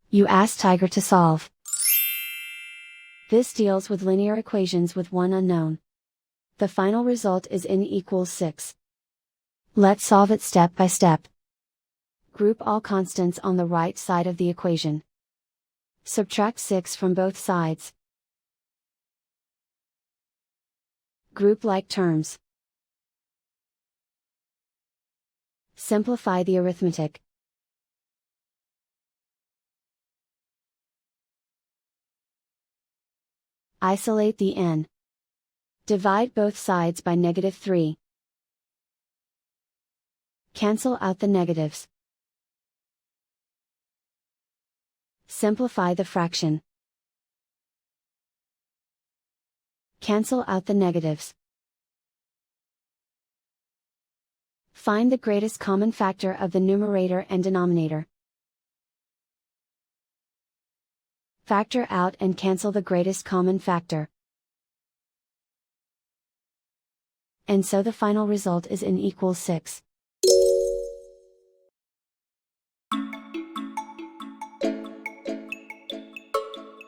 You ask Tiger to solve. This deals with linear equations with one unknown. The final result is n equals 6. Let's solve it step by step. Group all constants on the right side of the equation. Subtract 6 from both sides. Group like terms. Simplify the arithmetic. Isolate the n. Divide both sides by -3. Cancel out the negatives. Simplify the fraction. Cancel out the negatives. Find the greatest common factor of the numerator and denominator. Factor out and cancel the greatest common factor. And so the final result is n equals 6.